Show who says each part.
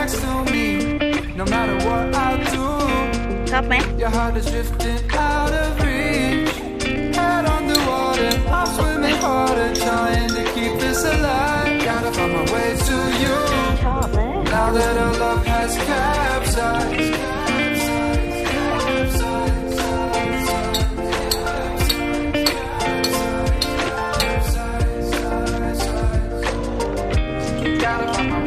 Speaker 1: next to me, no matter what I do.
Speaker 2: ชอบไหม
Speaker 1: Your heart is drifting out of reach. Head underwater, I'm swimming harder, trying to keep this alive. Gotta find my way to you.
Speaker 2: ชอบเลย
Speaker 1: Now that our love has capsized. Gotta find my